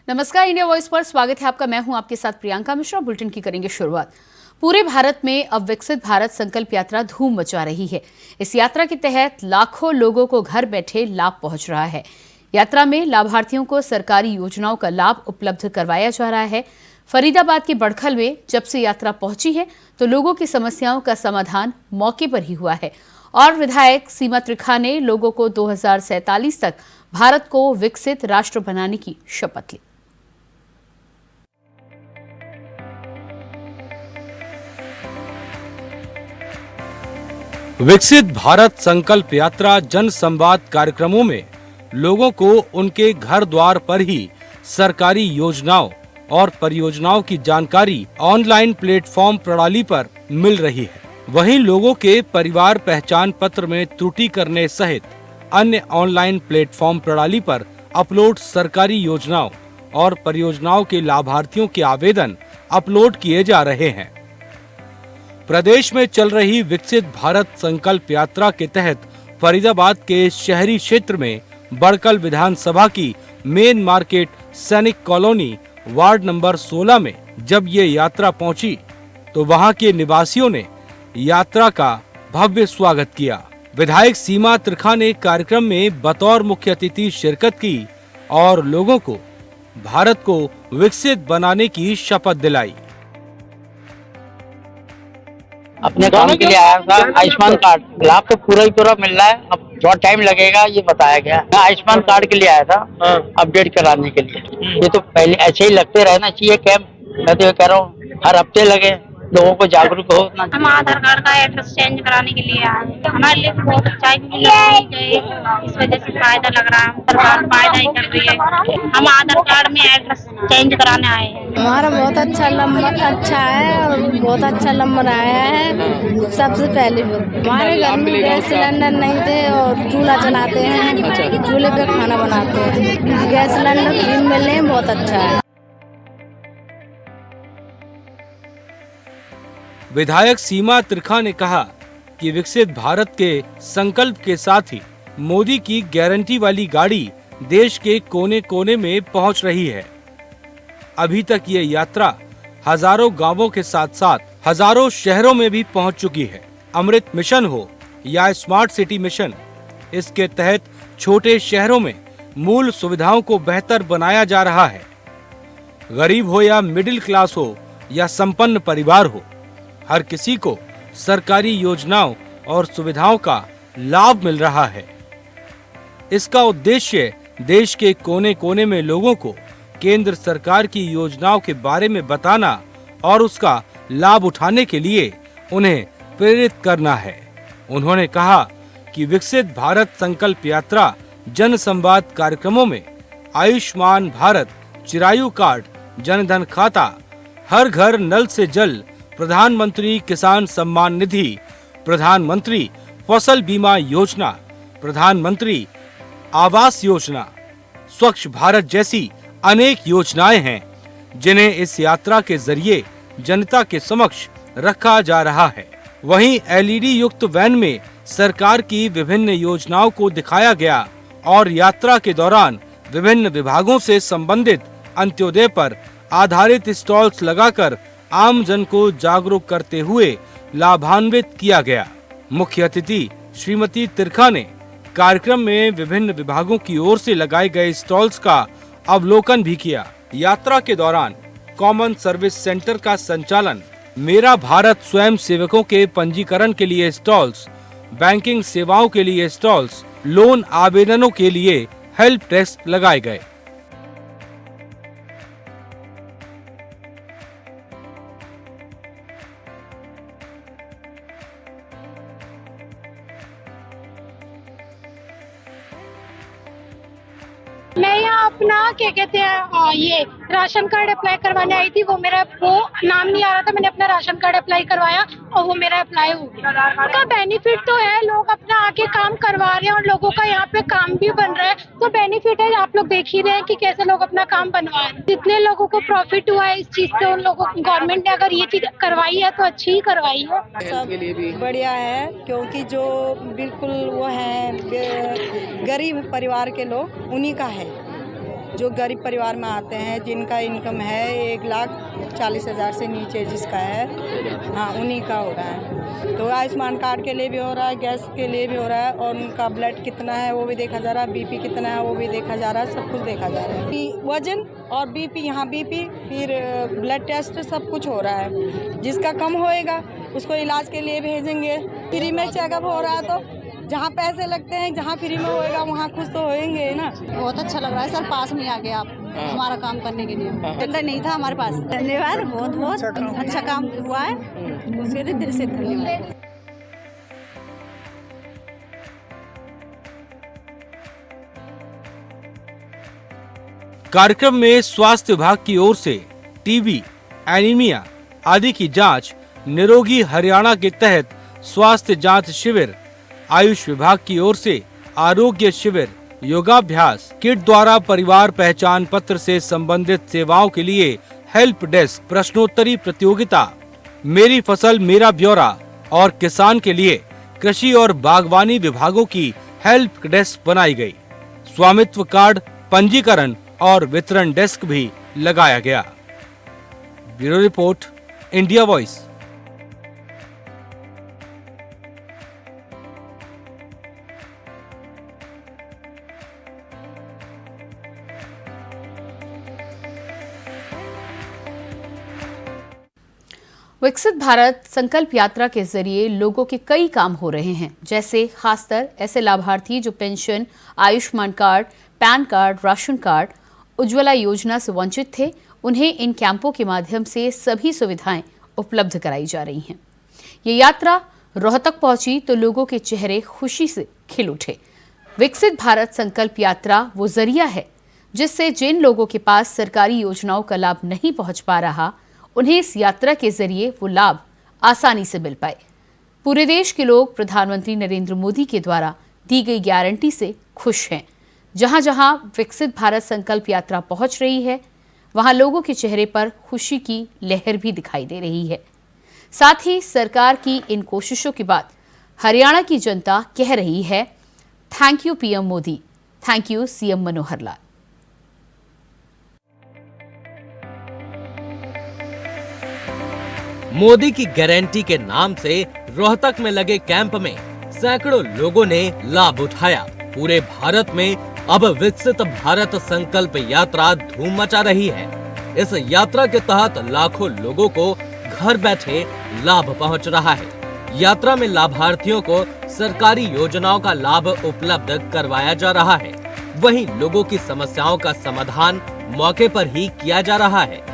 नमस्कार, India voice पर स्वागत है आपका। मैं हूं आपके साथ प्रियंका मिश्रा। बुलेटिन की करेंगे शुरुआत। पूरे भारत में अब विकसित भारत संकल्प यात्रा धूम मचा रही है। इस यात्रा के तहत लाखों लोगों को घर बैठे लाभ पहुंच रहा है। यात्रा में लाभार्थियों को सरकारी योजनाओं का लाभ उपलब्ध करवाया जा रहा है। फरीदाबाद के बड़खल में जब से यात्रा पहुंची है तो लोगों की समस्याओं का समाधान मौके पर ही हुआ है और विधायक सीमा त्रिखा ने लोगों को 2047 तक भारत को विकसित राष्ट्र बनाने की शपथ ली। विकसित भारत संकल्प यात्रा जन संवाद कार्यक्रमों में लोगों को उनके घर द्वार पर ही सरकारी योजनाओं और परियोजनाओं की जानकारी ऑनलाइन प्लेटफॉर्म प्रणाली पर मिल रही है। वहीं लोगों के परिवार पहचान पत्र में त्रुटि करने सहित अन्य ऑनलाइन प्लेटफॉर्म प्रणाली पर अपलोड सरकारी योजनाओं और परियोजनाओं के लाभार्थियों के आवेदन अपलोड किए जा रहे हैं। प्रदेश में चल रही विकसित भारत संकल्प यात्रा के तहत फरीदाबाद के शहरी क्षेत्र में बड़कल विधानसभा की मेन मार्केट सैनिक कॉलोनी वार्ड नंबर 16 में जब ये यात्रा पहुंची तो वहां के निवासियों ने यात्रा का भव्य स्वागत किया। विधायक सीमा त्रिखा ने कार्यक्रम में बतौर मुख्य अतिथि शिरकत की और लोगों को भारत को विकसित बनाने की शपथ दिलाई। अपने काम के लिए आया था। आयुष्मान कार्ड लाभ तो पूरा ही पूरा मिल रहा है, अब बहुत टाइम लगेगा ये बताया गया। मैं आयुष्मान कार्ड के लिए आया था अपडेट कराने के लिए। ये तो पहले ऐसे ही लगते रहना चाहिए कैंप। मैं तो ये कह रहा हूँ हर हफ्ते लगे, लोगों को जागरूक हो। हम आधार कार्ड का एड्रेस चेंज कराने के लिए आए हैं। हमारे लिए बहुत अच्छा है, इस वजह से फायदा लग रहा है। सरकार फायदा ही कर रही है। हम आधार कार्ड में एड्रेस चेंज कराने आए हैं। हमारा बहुत अच्छा है और बहुत अच्छा नंबर आया है। सबसे पहले हमारे घर में गैस सिलेंडर नहीं थे और चूल्हा चलाते हैं, चूल्हे पे खाना बनाते हैं। गैस सिलेंडर फ्री मिलने बहुत अच्छा है। विधायक सीमा त्रिखा ने कहा कि विकसित भारत के संकल्प के साथ ही मोदी की गारंटी वाली गाड़ी देश के कोने कोने में पहुंच रही है। अभी तक ये यात्रा हजारों गांवों के साथ साथ हजारों शहरों में भी पहुंच चुकी है। अमृत मिशन हो या स्मार्ट सिटी मिशन, इसके तहत छोटे शहरों में मूल सुविधाओं को बेहतर बनाया जा रहा है। गरीब हो या मिडिल क्लास हो या संपन्न परिवार हो, हर किसी को सरकारी योजनाओं और सुविधाओं का लाभ मिल रहा है। इसका उद्देश्य देश के कोने कोने में लोगों को केंद्र सरकार की योजनाओं के बारे में बताना और उसका लाभ उठाने के लिए उन्हें प्रेरित करना है। उन्होंने कहा कि विकसित भारत संकल्प यात्रा जन संवाद कार्यक्रमों में आयुष्मान भारत, चिरायु कार्ड, जनधन खाता, हर घर नल से जल, प्रधानमंत्री किसान सम्मान निधि, प्रधानमंत्री फसल बीमा योजना, प्रधानमंत्री आवास योजना, स्वच्छ भारत जैसी अनेक योजनाएं हैं जिन्हें इस यात्रा के जरिए जनता के समक्ष रखा जा रहा है। वहीं एलईडी युक्त वैन में सरकार की विभिन्न योजनाओं को दिखाया गया और यात्रा के दौरान विभिन्न विभागों से संबंधित अंत्योदय पर आधारित स्टॉल्स लगाकर आम जन को जागरूक करते हुए लाभान्वित किया गया। मुख्य अतिथि श्रीमती त्रिखा ने कार्यक्रम में विभिन्न विभागों की ओर से लगाए गए स्टॉल्स का अवलोकन भी किया। यात्रा के दौरान कॉमन सर्विस सेंटर का संचालन, मेरा भारत स्वयं सेवकों के पंजीकरण के लिए स्टॉल्स, बैंकिंग सेवाओं के लिए स्टॉल्स, लोन आवेदनों के लिए हेल्प डेस्क लगाए गए। मैं यहाँ अपना क्या कहते हैं ये राशन कार्ड अप्लाई करवाने आई थी। वो नाम नहीं आ रहा था, मैंने अपना राशन कार्ड अप्लाई करवाया और वो मेरा अप्लाई हो गया। उसका बेनिफिट तो है, लोग अपना आके काम करवा रहे हैं और लोगों का यहाँ पे काम भी बन रहा है, तो बेनिफिट है। आप लोग देख ही रहे हैं कि कैसे लोग अपना काम बनवा रहे हैं। जितने लोगों को प्रॉफिट हुआ है इस चीज से, उन लोगों को गवर्नमेंट ने अगर ये चीज करवाई है तो अच्छी ही करवाई है। सब बढ़िया है, क्योंकि जो बिल्कुल वो है गरीब परिवार के लोग, उन्हीं का है। जो गरीब परिवार में आते हैं, जिनका इनकम है 1,40,000 से नीचे जिसका है, हाँ उन्हीं का हो रहा है। तो आयुष्मान कार्ड के लिए भी हो रहा है, गैस के लिए भी हो रहा है, और उनका ब्लड कितना है वो भी देखा जा रहा है, बीपी कितना है वो भी देखा जा रहा है, सब कुछ देखा जा रहा है। वजन और बीपी, यहाँ बीपी फिर ब्लड टेस्ट सब कुछ हो रहा है। जिसका कम होएगा उसको इलाज के लिए भेजेंगे। फ्री में चेकअप हो रहा है, तो जहाँ पैसे लगते हैं, जहाँ फ्री में होएगा वहाँ कुछ तो होएंगे ना। बहुत अच्छा लग रहा है सर, पास में आ गए आप हमारा काम करने के लिए। टेंडर नहीं था हमारे पास। धन्यवाद, बहुत बहुत अच्छा काम हुआ है, उसके लिए दिल से धन्यवाद। कार्यक्रम में स्वास्थ्य विभाग की ओर से टीबी, एनीमिया आदि की जांच, निरोगी हरियाणा के तहत स्वास्थ्य जांच शिविर, आयुष विभाग की ओर से आरोग्य शिविर, योगाभ्यास, किट द्वारा परिवार पहचान पत्र से संबंधित सेवाओं के लिए हेल्प डेस्क, प्रश्नोत्तरी प्रतियोगिता, मेरी फसल मेरा ब्यौरा और किसान के लिए कृषि और बागवानी विभागों की हेल्प डेस्क बनाई गई। स्वामित्व कार्ड, पंजीकरण और वितरण डेस्क भी लगाया गया। Bureau report, India voice. विकसित भारत संकल्प यात्रा के जरिए लोगों के कई काम हो रहे हैं, जैसे खासकर ऐसे लाभार्थी जो pension, Ayushman card, pan card, ration card, Ujjwala योजना से वंचित थे, उन्हें इन कैंपों के माध्यम से सभी सुविधाएं उपलब्ध कराई जा रही हैं। ये यात्रा रोहतक पहुंची तो लोगों के चेहरे खुशी से खिल उठे। विकसित भारत संकल्प यात्रा वो जरिया है जिससे जिन लोगों के पास सरकारी योजनाओं का लाभ नहीं पहुंच पा रहा, उन्हें इस यात्रा के जरिए वो लाभ आसानी से मिल पाए। पूरे देश के लोग प्रधानमंत्री नरेंद्र मोदी के द्वारा दी गई गारंटी से खुश हैं। जहां जहां विकसित भारत संकल्प यात्रा पहुंच रही है, वहां लोगों के चेहरे पर खुशी की लहर भी दिखाई दे रही है। साथ ही सरकार की इन कोशिशों के बाद हरियाणा की जनता कह रही है, thank you PM Modi, thank you CM Manohar Lal. Modi की गारंटी के नाम से रोहतक में लगे कैंप में सैकड़ों लोगों ने लाभ उठाया। पूरे भारत में अब विकसित भारत संकल्प यात्रा धूम मचा रही है। इस यात्रा के तहत लाखों लोगों को घर बैठे लाभ पहुंच रहा है। यात्रा में लाभार्थियों को सरकारी योजनाओं का लाभ उपलब्ध करवाया जा रहा है। वहीं लोगों की समस्याओं का समाधान मौके पर ही किया जा रहा है।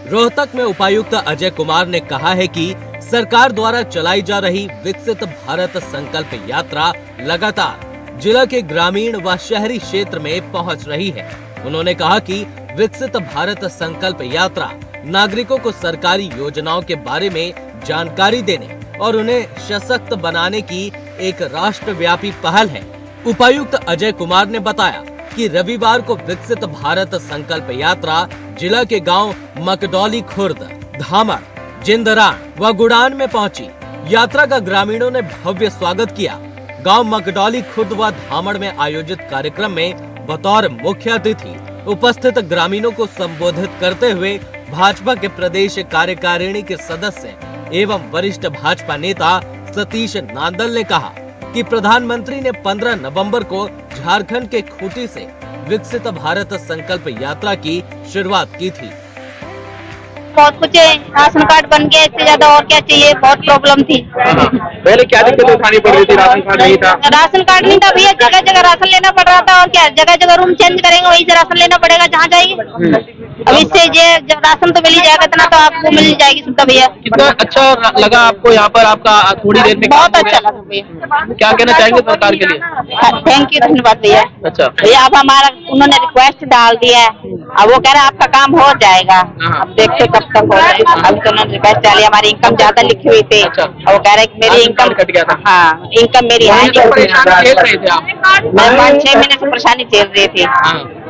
रोहतक में उपायुक्त अजय कुमार ने कहा है कि सरकार द्वारा चलाई जा रही विकसित भारत संकल्प यात्रा लगातार जिला के ग्रामीण व शहरी क्षेत्र में पहुंच रही है। उन्होंने कहा कि विकसित भारत संकल्प यात्रा नागरिकों को सरकारी योजनाओं के बारे में जानकारी देने और उन्हें सशक्त बनाने की एक राष्ट्रव्यापी पहल है। उपायुक्त अजय कुमार ने बताया कि रविवार को विकसित भारत संकल्प यात्रा जिला के गांव मकडौली खुर्द, धामड़, जिंदरान व गुड़ान में पहुंची। यात्रा का ग्रामीणों ने भव्य स्वागत किया। गांव मकडौली खुर्द व धामड़ में आयोजित कार्यक्रम में बतौर मुख्य अतिथि उपस्थित ग्रामीणों को संबोधित करते हुए भाजपा के प्रदेश कार्यकारिणी के सदस्य एवं वरिष्ठ भाजपा नेता सतीश नांदल ने कहा कि प्रधानमंत्री ने 15 नवंबर को झारखंड के खूंटी से विकसित भारत संकल्प यात्रा की शुरुआत की थी। बहुत कुछ है, राशन कार्ड बन गया, इससे ज्यादा और क्या चाहिए। बहुत प्रॉब्लम थी। पहले क्या दिक्कत उठानी पड़ रही थी? राशन कार्ड नहीं था। राशन कार्ड नहीं था भैया, जगह जगह राशन लेना पड़ रहा था। और क्या, जगह जगह रूम चेंज करेंगे, वहीं से राशन लेना पड़ेगा जहाँ जाएगी। अब इससे जब राशन तो मिल ही जाएगा, इतना तो आपको मिल जाएगी सुविधा भैया। कितना अच्छा लगा आपको यहाँ पर? आपका थोड़ी देर में बहुत अच्छा लगा भैया। क्या कहना चाहेंगे सरकार के लिए? थैंक यू, धन्यवाद भैया। अच्छा भैया, अब हमारा उन्होंने रिक्वेस्ट डाल दिया है, अब वो कह रहे हैं आपका काम हो जाएगा। अब देखते कब तक हो जाएगा। अब तो उन्होंने रिक्वेस्ट डाली, हमारी इनकम ज्यादा लिखी हुई थी। अच्छा। वो कह रहे मेरी इनकम कट गया था। हाँ, इनकम मेरी है। परेशानी झेल रहे थे आप? मैं 5-6 महीने से परेशानी झेल रही थी।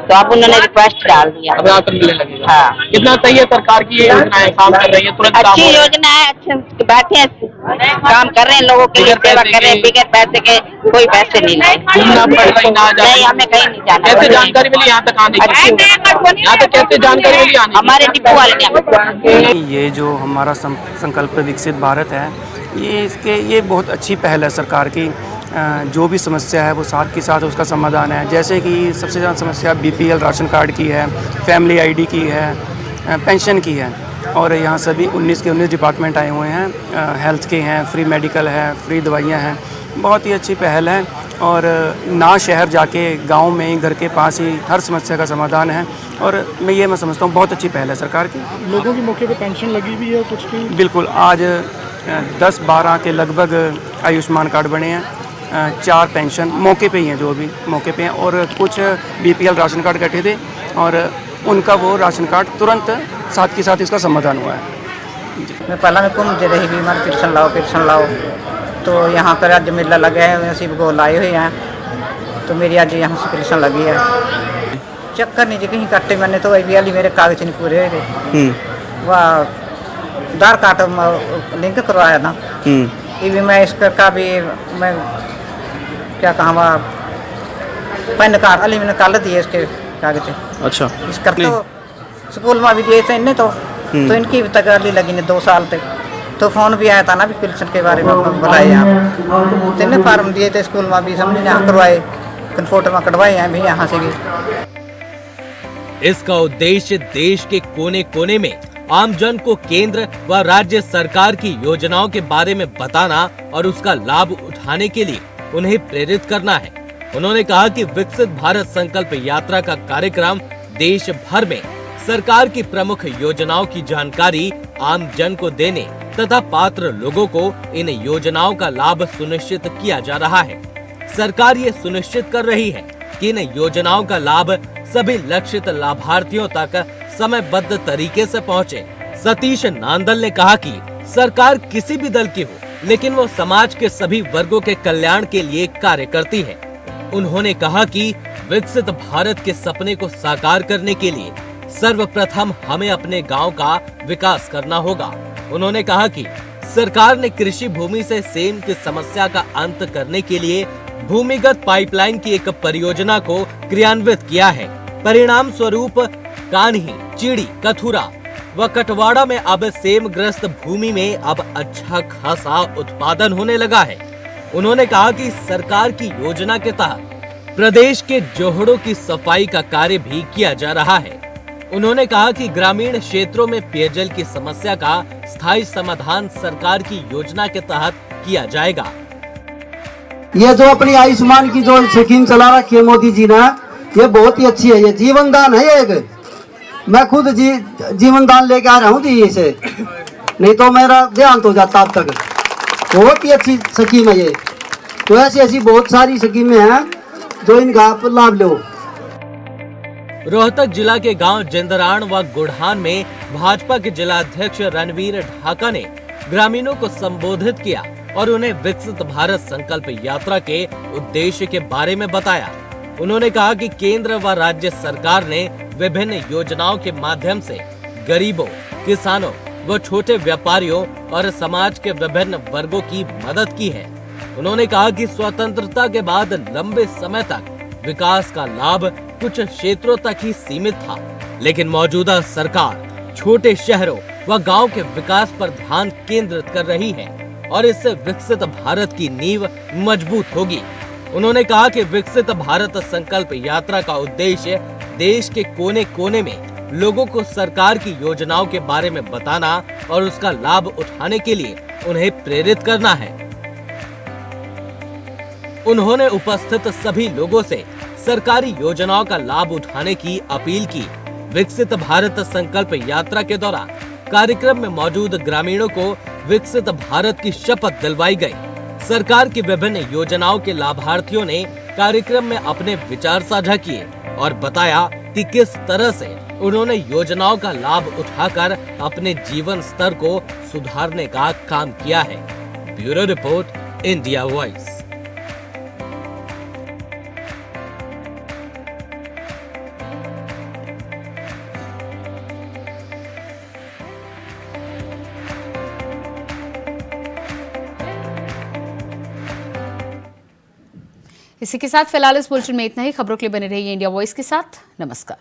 तो अब उन्होंने रिक्वेस्ट डाल दिया। अब यहाँ पर मिलने लगेगा। हाँ, कितना सही है, सरकार की ये योजनाएं काम कर रही है, तुरंत काम अच्छी हो रहा है। योजना है, अच्छे बैठे हैं, काम कर रहे हैं, लोगों के लिए सेवा कर रहे हैं, बगैर पैसे के कोई पैसे नहीं लाए। घूमना पड़ रहा है, ना जाना। नहीं, हमें कहीं नहीं जाना। कैसे जानकारी मिली यहाँ तक आने की? यहाँ तक कैसे जानकारी मिली आने की? हमारे डिपो वाले ने। ये जो हमारा संकल्प विकसित भारत है, ये बहुत अच्छी पहल है सरकार की। जो भी समस्या है वो साथ के साथ उसका समाधान है। जैसे कि सबसे ज़्यादा समस्या BPL राशन कार्ड की है, फैमिली ID की है, पेंशन की है। और यहाँ सभी 19 के 19 डिपार्टमेंट आए हुए हैं। हेल्थ के हैं, फ्री मेडिकल है, फ्री दवाइयाँ हैं। बहुत ही अच्छी पहल है और ना शहर जाके गांव में ही घर के पास ही हर समस्या का समाधान है। और मैं समझता हूँ बहुत अच्छी पहल है सरकार की। लोगों की मौके पे पेंशन लगी भी है कुछ की? बिल्कुल, आज 10-12 के लगभग आयुष्मान कार्ड बने हैं। 4 पेंशन मौके पे ही हैं, जो भी मौके पे हैं। और कुछ BPL राशन कार्ड कटे थे और उनका वो राशन कार्ड तुरंत साथ के साथ इसका समाधान हुआ है। मैं पहला में घूमती रही भी मैं पेंशन लाओ तो यहाँ पर आज मेला लगा है, ऐसी को लाए हुए हैं तो मेरी आज यहाँ से पेंशन लगी है। चक्कर नहीं जी कहीं कट्टे, मैंने तो ABL मेरे कागज नहीं पूरे हुए। वह आधार कार्ड लिंक करवाया ना, ये भी मैं इसका भी मैं क्या कहा पैन कार्ड अली मैंने निकाल दिए इसके कागज। अच्छा, इसका तो स्कूल में भी दिए थे इनने तो इनकी भी तगाली लगी ने 2 साल तक। तो फोन भी आया था ना भी पेंशन के बारे में बताए यहाँ, तीन फार्म दिए थे स्कूल में भी, समझ यहाँ करवाए, फोटो में कटवाए हैं भी यहाँ से भी। इसका उद्देश्य देश के कोने कोने में आमजन को केंद्र व राज्य सरकार की योजनाओं के बारे में बताना और उसका लाभ उठाने के लिए उन्हें प्रेरित करना है। उन्होंने कहा कि विकसित भारत संकल्प यात्रा का कार्यक्रम देश भर में सरकार की प्रमुख योजनाओं की जानकारी आम जन को देने तथा पात्र लोगों को इन योजनाओं का लाभ सुनिश्चित किया जा रहा है। सरकार ये सुनिश्चित कर रही है कि इन योजनाओं का लाभ सभी लक्षित लाभार्थियों तक समयबद्ध तरीके से पहुंचे। सतीश नांदल ने कहा कि सरकार किसी भी दल की हो, लेकिन वो समाज के सभी वर्गों के कल्याण के लिए कार्य करती है। उन्होंने कहा कि विकसित भारत के सपने को साकार करने के लिए सर्वप्रथम हमें अपने गांव का विकास करना होगा। उन्होंने कहा कि सरकार ने कृषि भूमि से सेम की समस्या का अंत करने के लिए भूमिगत पाइपलाइन की एक परियोजना को क्रियान्वित किया है। परिणाम स्वरूप कान्ही, चिड़ी, कथुरा व कटवाड़ा में अब सेम ग्रस्त भूमि में अब अच्छा खासा उत्पादन होने लगा है। उन्होंने कहा कि सरकार की योजना के तहत प्रदेश के जोहड़ों की सफाई का कार्य भी किया जा रहा है। उन्होंने कहा कि ग्रामीण क्षेत्रों में पेयजल की समस्या का स्थायी समाधान सरकार की योजना के तहत किया जाएगा। ये जो अपनी आयुष्मान की जो स्कीम चला रखी है मोदी जी ने, ये बहुत ही अच्छी है। ये जीवन दान है एक, मैं खुद जीवन दान लेके आ रहा हूँ दिल्ली से, नहीं तो मेरा देहांत हो जाता अब तक। बहुत ही अच्छी स्कीम है ये। तो ऐसी ऐसी बहुत सारी स्कीमें हैं जो इनका आप लाभ लो। रोहतक जिला के गांव जिंदराण व गुढ़ान में भाजपा के जिला अध्यक्ष रणवीर ढाका ने ग्रामीणों को संबोधित किया और उन्हें विकसित भारत संकल्प यात्रा के उद्देश्य के बारे में बताया। उन्होंने कहा कि केंद्र व राज्य सरकार ने विभिन्न योजनाओं के माध्यम से गरीबों, किसानों व छोटे व्यापारियों और समाज के विभिन्न वर्गों की मदद की है। उन्होंने कहा कि स्वतंत्रता के बाद लंबे समय तक विकास का लाभ कुछ क्षेत्रों तक ही सीमित था, लेकिन मौजूदा सरकार छोटे शहरों व गांव के विकास पर ध्यान केंद्रित कर रही है और इससे विकसित भारत की नींव मजबूत होगी। उन्होंने कहा कि विकसित भारत संकल्प यात्रा का उद्देश्य देश के कोने कोने में लोगों को सरकार की योजनाओं के बारे में बताना और उसका लाभ उठाने के लिए उन्हें प्रेरित करना है। उन्होंने उपस्थित सभी लोगों से सरकारी योजनाओं का लाभ उठाने की अपील की। विकसित भारत संकल्प यात्रा के दौरान कार्यक्रम में मौजूद ग्रामीणों को विकसित भारत की शपथ दिलवाई गई। सरकार की विभिन्न योजनाओं के लाभार्थियों ने कार्यक्रम में अपने विचार साझा किए और बताया कि किस तरह से उन्होंने योजनाओं का लाभ उठाकर अपने जीवन स्तर को सुधारने का काम किया है। Bureau report, India voice. इसी के साथ फिलहाल इस बुलेटिन में इतना ही। खबरों के लिए बने रहिए इंडिया वॉइस के साथ। नमस्कार।